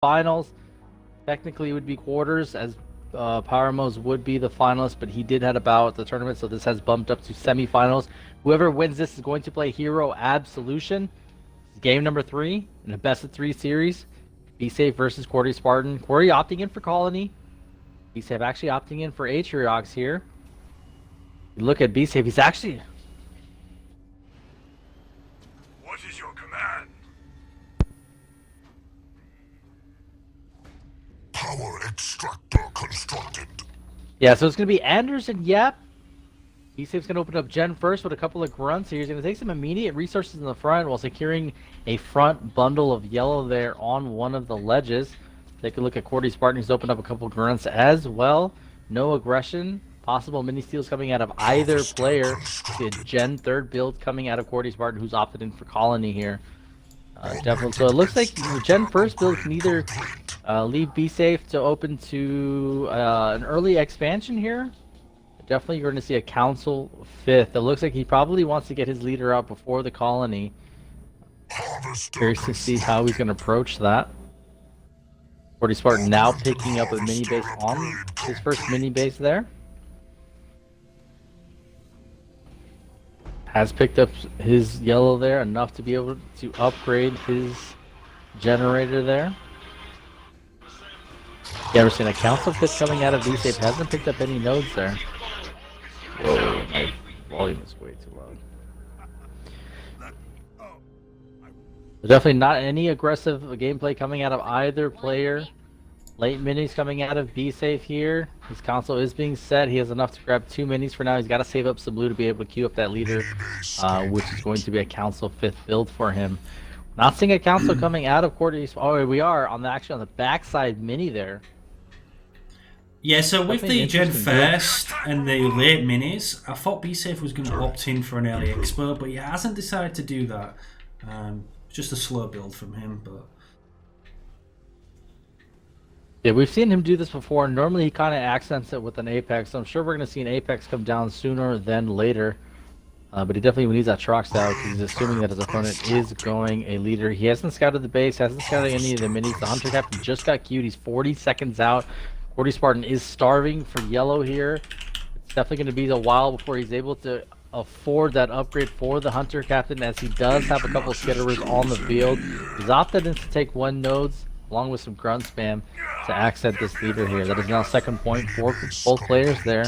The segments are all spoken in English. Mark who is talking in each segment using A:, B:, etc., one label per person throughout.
A: finals. Technically, it would be quarters, as Powermos would be the finalist, but he did head about the tournament, so this has bumped up to semifinals. Whoever wins this is going to play Hero Absolution. Game number 3 in a best-of-3 series. Bsafe versus Qwerty Spartan. Qwerty opting in for Colony. Bsafe actually opting in for Atriox here. You look at Bsafe, he's actually...
B: What is your command?
C: Power extractor constructed.
A: Yeah, so it's going to be Anderson Yep. Bsafe's going to open up Gen first with a couple of grunts here. He's going to take some immediate resources in the front while securing a front bundle of yellow there on one of the ledges. Take a look at Qwerty Spartan. He's opened up a couple of grunts as well. No aggression. Possible mini steals coming out of either player. See a Gen 3rd build coming out of Qwerty Spartan, who's opted in for Colony here. Definitely. So it looks like the Gen 1st build can either leave Bsafe to open to an early expansion here. Definitely you're going to see a Council 5th. It looks like he probably wants to get his leader out before the Colony. Curious to see how he's going to approach that. Qwerty Spartan now picking up a mini base on his first mini base there. Has picked up his yellow there, enough to be able to upgrade his generator there. Yeah, we're seeing a Council 5th coming out of Bsafe. Hasn't picked up any nodes there. Whoa, my volume is way too loud. Definitely not any aggressive gameplay coming out of either player. Late minis coming out of Bsafe here. His console is being set. He has enough to grab 2 minis for now. He's got to save up some blue to be able to queue up that leader, which is going to be a Council 5th build for him. Not seeing a Council coming out of Qwerty. Oh, we are on the backside mini there.
D: Yeah, so with the Gen first and the late minis, I thought Bsafe was going to opt in for an early expo, but he hasn't decided to do that. Just a slow build from him, but...
A: Yeah, we've seen him do this before. Normally he kind of accents it with an Apex, so I'm sure we're going to see an Apex come down sooner than later. But he definitely needs that Trox out, because he's assuming that his opponent is going a leader. He hasn't scouted the base, hasn't scouted any of the minis. The Hunter Captain just got queued. He's 40 seconds out. Qwerty Spartan is starving for yellow here. It's definitely going to be a while before he's able to afford that upgrade for the Hunter Captain, as he does have a couple of skitterers on the field. He's opted in to take 1 nodes along with some grunt spam to accent this leader here. That is now second point for both players there.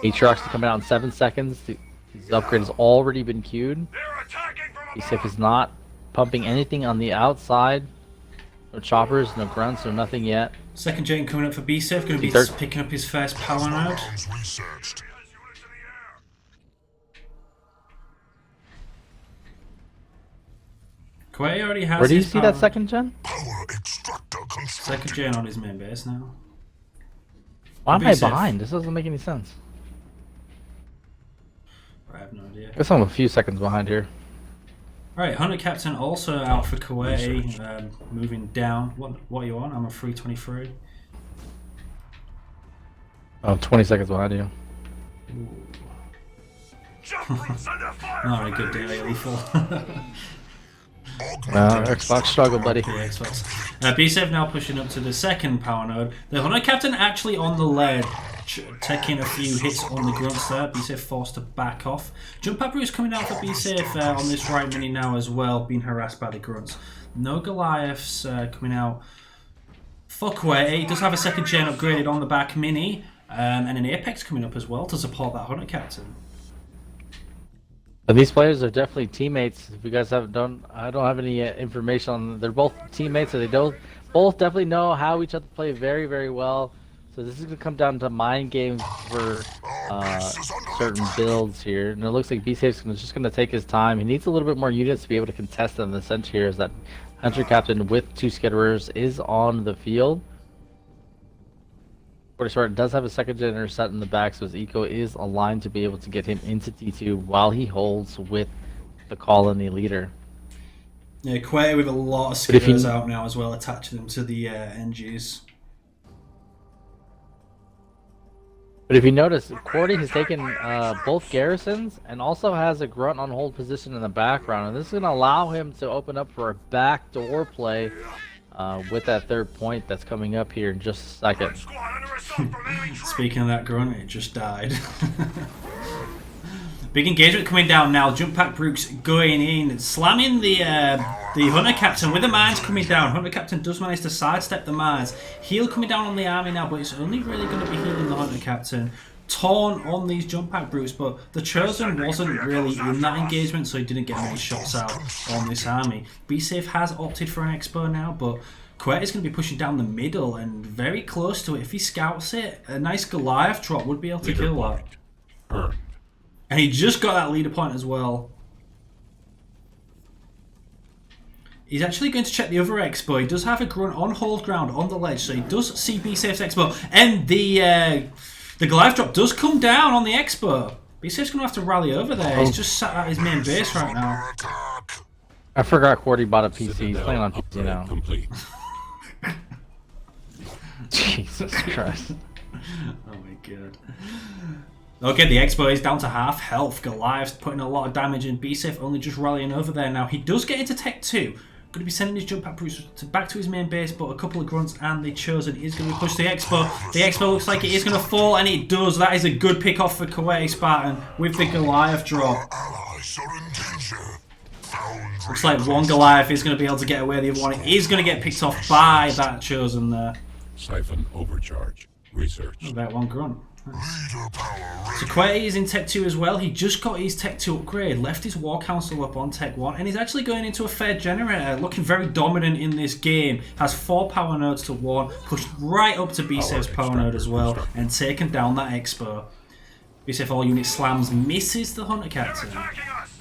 A: Atriox is coming out in 7 seconds. His upgrade has already been queued. Bsafe is not pumping anything on the outside. No choppers, no grunts, no nothing yet.
D: Second gen coming up for Bsafe, going to be picking up his first power node. Qwerty already has.
A: Where do you
D: his
A: see
D: power.
A: that second gen?
D: Second gen on his main base now.
A: Why am I behind? This doesn't make any sense.
D: I have no idea.
A: I guess I'm a few seconds behind here.
D: Alright, Hunter Captain also out for Qwerty, moving down. What are you on? I'm a 323.
A: Oh, 20 seconds behind you.
D: Not a good day, lethal.
A: Xbox struggle, buddy.
D: Yeah, Xbox. Bsafe now pushing up to the second power node. The Hunter Captain actually on the lead, taking a few hits on the grunts there. Bsafe forced to back off. Jump Pepper is coming out for Bsafe on this right mini now as well, being harassed by the grunts. No Goliaths coming out for Qwerty. He does have a second gen upgraded on the back mini, and an Apex coming up as well to support that Hunter Captain.
A: But these players are definitely teammates. If you guys I don't have any information on them. They're both teammates, so they both definitely know how each other play very, very well. So this is going to come down to mind games for certain builds here. And it looks like Bsafe's just going to take his time. He needs a little bit more units to be able to contest them. The sense here is that Hunter Captain with 2 skitterers is on the field. Qwerty Spartan does have a second generator set in the back, so his eco is aligned to be able to get him into T2 while he holds with the Colony leader.
D: Yeah, Qwerty with a lot of skitters out now as well, attaching them to the NGs.
A: But if you notice, Qwerty has taken both garrisons and also has a grunt on hold position in the background, and this is going to allow him to open up for a backdoor play with that third point that's coming up here in just a second.
B: Squad under assault from enemy troops.
D: Speaking of that grunt, it just died. Big engagement coming down now. Jump Pack Brooks going in, slamming the Hunter Captain with the mines coming down. Hunter Captain does manage to sidestep the mines. Heal coming down on the army now, but it's only really going to be healing the Hunter Captain. Torn on these Jump Pack Brutes, but the Chosen wasn't really in that engagement, so he didn't get many shots out on this army. Bsafe has opted for an Expo now, but Qwerty is going to be pushing down the middle and very close to it. If he scouts it, a nice Goliath drop would be able to kill that. And he just got that leader point as well. He's actually going to check the other Expo. He does have a grunt on hold ground on the ledge, so he does see Bsafe's Expo. And the Goliath drop does come down on the Expo. Bsafe's going to have to rally over there. He's just sat at his main base right now.
A: I forgot Qwerty bought a PC. He's playing on PC now.
C: Complete.
A: Jesus Christ.
D: Oh my god. Okay, the Expo is down to half health. Goliath's putting a lot of damage in. Bsafe only just rallying over there now. He does get into Tech 2. Going to be sending his Jump Pack Brutes back to his main base, but a couple of grunts and the Chosen is going to be pushed to the Expo. The Expo looks like it is going to fall, and it does. That is a good pick off for Qwerty Spartan with the Goliath drop. Looks like one Goliath is going to be able to get away. The other one is going to get picked off by that Chosen there.
C: Siphon overcharge. Research.
D: About one grunt. So Qwerty is in Tech 2 as well. He just got his Tech 2 upgrade, left his War Council up on Tech 1, and he's actually going into a fair generator, looking very dominant in this game. Has 4 power nodes to 1, pushed right up to Bsafe's power node as well, and taken down that Expo. Bsafe all unit slams, misses the Hunter Captain.
B: Attacking us.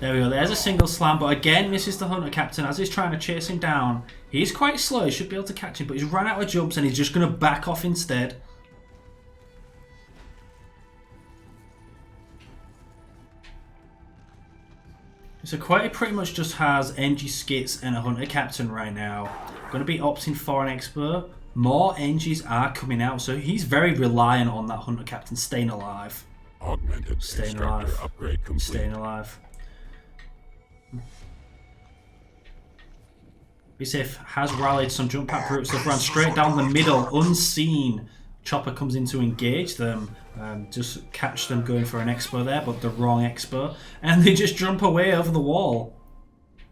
D: There we go, there's a single slam, but again misses the Hunter Captain as he's trying to chase him down. He's quite slow, he should be able to catch him, but he's run out of jumps and he's just going to back off instead. So Qwerty pretty much just has NG Skits and a Hunter Captain right now. Going to be opting for an Expert. More NGs are coming out, so he's very reliant on that Hunter Captain staying alive.
C: Augmented
D: Staying
C: extractor
D: alive.
C: upgrade complete.
D: Staying alive. Bsafe has rallied some Jump Pack Brutes. They've run straight down the middle, unseen. Chopper comes in to engage them. Just catch them going for an Expo there, but the wrong Expo. And they just jump away over the wall.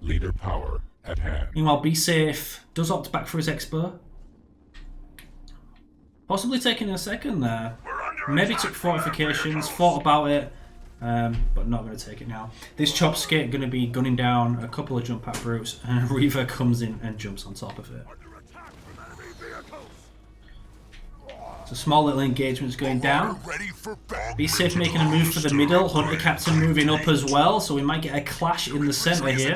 C: Leader power at hand.
D: Meanwhile, Bsafe does opt back for his Expo. Possibly taking a second there. Maybe took fortifications, thought about it, but not going to take it now. This Chop Skate going to be gunning down a couple of Jump Pack Brutes, and Reaver comes in and jumps on top of it. So small little engagements going down. Bsafe making a move for the middle. Hunter Captain moving up as well, so we might get a clash in the centre here.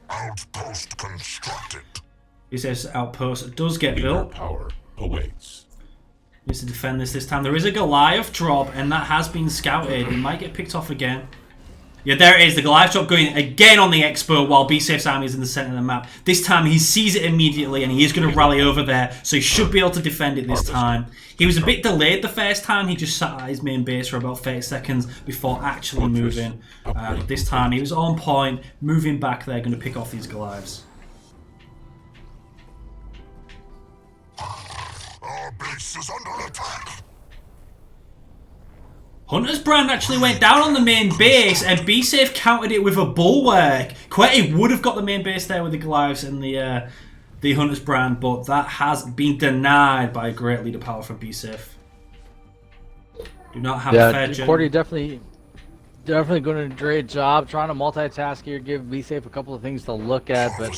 C: Outpost constructed.
D: Bsafe's outpost does get built.
C: Power awaits.
D: Needs to defend this time. There is a Goliath drop, and that has been scouted. It might get picked off again. Yeah, there it is. The Goliath drop going again on the Expo while Bsafe's army is in the centre of the map. This time he sees it immediately, and he is going to rally over there, so he should be able to defend it this time. He was a bit delayed the first time. He just sat at his main base for about 30 seconds before actually moving. This time he was on point, moving back there, going to pick off these Goliaths.
C: Our base is under attack.
D: Hunter's brand actually went down on the main base, and Bsafe countered it with a bulwark. Qwerty would have got the main base there with the Goliaths and the Hunter's brand, but that has been denied by a great leader power from Bsafe. Do not have a fair
A: Qwerty definitely doing a great job trying to multitask here, give Bsafe a couple of things to look at, but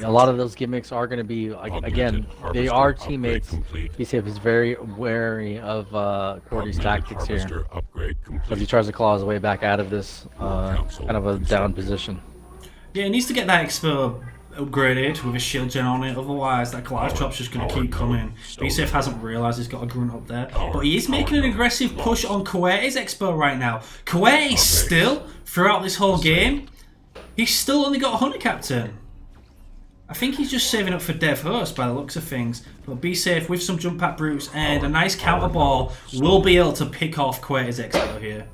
A: a lot of those gimmicks are going to be, again, they are teammates. Bsafe is very wary of Qwerty's tactics here as he tries to claw his way back out of this kind of a down position.
D: Yeah, he needs to get that Expo upgraded with a shield gen on it, otherwise that Goliath drop's just going to keep coming. Bsafe hasn't realised he's got a grunt up there, but he is making an aggressive push on Qwerty's Expo right now. Qwerty still, throughout this whole game, He's still only got a Hunter Captain. I think he's just saving up for Dev Host by the looks of things. But be safe with some Jump Pack Brutes and a nice counter ball. We'll be able to pick off Qwerty's Expo here.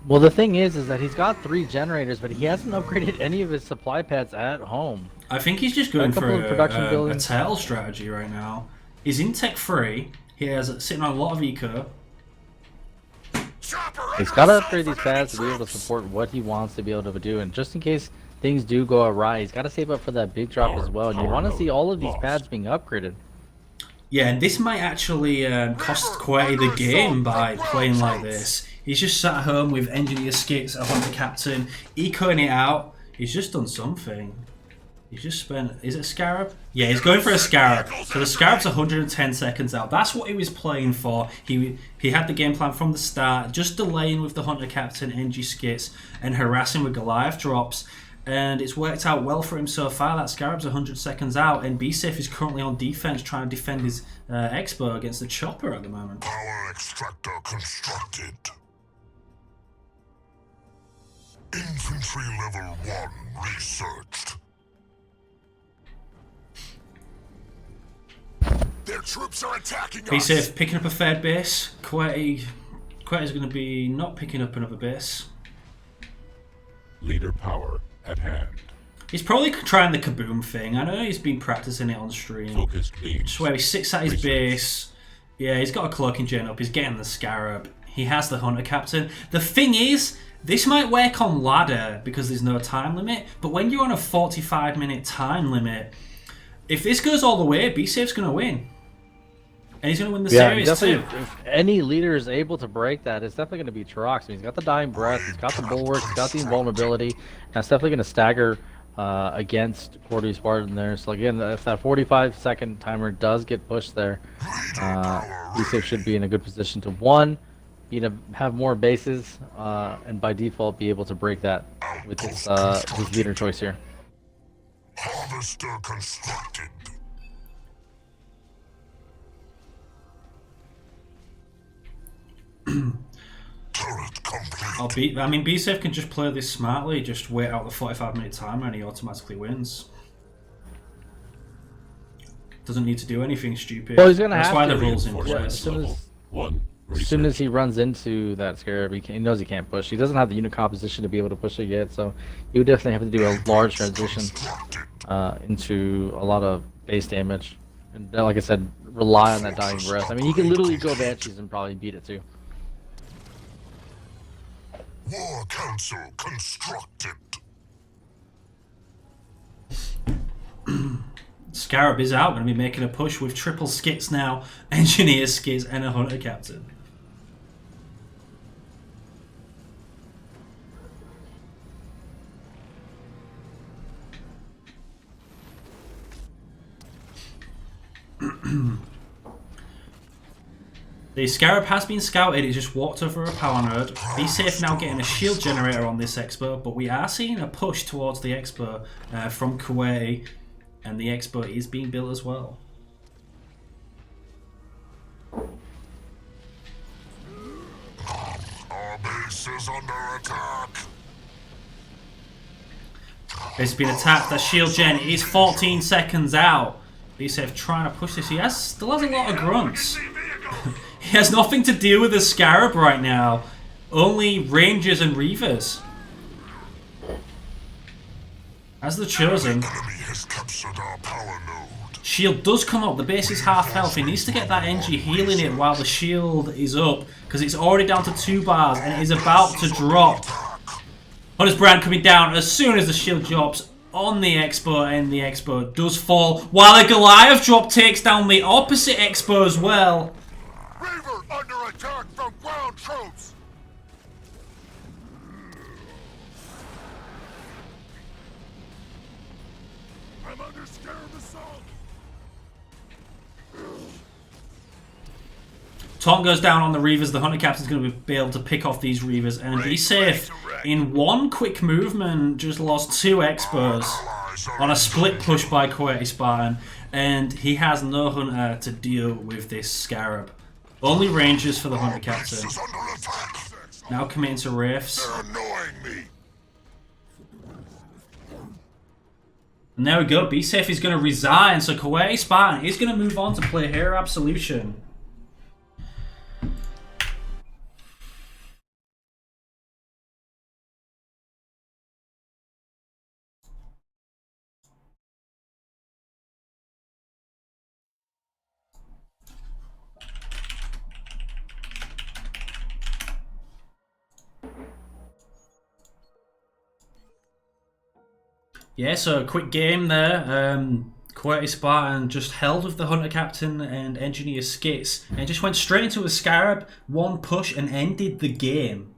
A: Well, the thing is that he's got 3 generators, but he hasn't upgraded any of his supply pads at home.
D: I think he's just going
A: A couple
D: for
A: of production
D: a
A: buildings.
D: tail strategy right now. He's in Tech 3. He has sitting on a lot of eco.
A: He's got to upgrade these pads to be able to support what he wants to be able to do, and just in case things do go awry, he's got to save up for that big drop as well. And you want to see all of these pads being upgraded.
D: Yeah, and this might actually cost Qwerty the game by playing like this. He's just sat at home with Engineer Skits, a Hunter Captain, ecoing it out. He's just done something. He's just spent... Is it a Scarab? Yeah, he's going for a Scarab. So the Scarab's 110 seconds out. That's what he was playing for. He had the game plan from the start, just delaying with the Hunter Captain, NG Skits, and harassing with Goliath drops. And it's worked out well for him so far. That Scarab's 100 seconds out, and Bsafetho is currently on defense trying to defend his Expo against the Chopper at the moment.
C: Power extractor constructed. Infantry level 1 researched. Their troops are attacking us.
D: Bsafetho picking up a third base. Qwerty's going to be not picking up another base.
C: Leader power at hand.
D: He's probably trying the Kaboom thing. I know he's been practicing it on stream.
C: Focused beams.
D: Just where he sits at his base. Yeah, he's got a cloaking gen up. He's getting the Scarab. He has the Hunter Captain. The thing is, this might work on ladder because there's no time limit. But when you're on a 45-minute time limit, if this goes all the way, Bsafeto's going to win. And he's going to win the series too.
A: If any leader is able to break that, it's definitely going to be Trox. I mean, he's got the Dying Breath, he's got the Bulwark, he's got the Invulnerability. And it's definitely going to stagger against Qwerty Spartan there. So again, if that 45-second timer does get pushed there, Bsafetho should be in a good position to, one, have more bases, and by default be able to break that with his leader choice here.
C: Harvester constructed. Turret complete.
D: I mean, Bsafetho can just play this smartly, just wait out the 45-minute timer and he automatically wins. Doesn't need to do anything stupid.
A: Well, he's gonna
D: That's
A: have
D: why
A: to.
D: the rules in
A: Yeah,
D: place.
A: as soon as he runs into that Scarab, he knows he can't push. He doesn't have the unit composition to be able to push it yet, so he would definitely have to do a large transition into a lot of base damage. And like I said, rely on that Dying Breath. I mean, he can literally go Banshees and probably beat it too.
C: War Council constructed.
D: Scarab is out, going to be making a push with triple skits now, Engineer Skits and a Hunter Captain. The Scarab has been scouted, it just walked over a power node. Bsafetho now getting a shield generator on this Expo, but we are seeing a push towards the Expo from Qwerty, and the Expo is being built as well.
C: Our base is under attack.
D: It's been attacked, the shield gen is 14 seconds out. Bsafetho trying to push this, still has a lot of grunts. He has nothing to deal with the Scarab right now. Only Rangers and Reavers. As the Chosen,
C: Enemy has captured our power node.
D: shield does come up. The base is half health. He needs to get that NG healing it while the shield is up, because it's already down to 2 bars and it is about to drop. Hunter's Brand coming down as soon as the shield drops on the Expo, and the Expo does fall, while a Goliath drop takes down the opposite Expo as well.
C: Reaver under attack from ground troops. I'm under Scarab assault.
D: Taunt goes down on the Reavers. The Hunter Captain's going to be able to pick off these Reavers and be safe. In one quick movement, just lost 2 Expos on a split push by Qwerty Spartan, and he has no Hunter to deal with this Scarab. Only Rangers for the Hunter Captain.
C: Is under attack.
D: Now committing to Wraiths.
C: They're annoying me.
D: And there we go. Bsafe is going to resign. So Qwerty Spartan is going to move on to play Hero Absolution. Yeah, so a quick game there. Qwerty Spartan just held with the Hunter Captain and Engineer Skits and just went straight into a Scarab, one push and ended the game.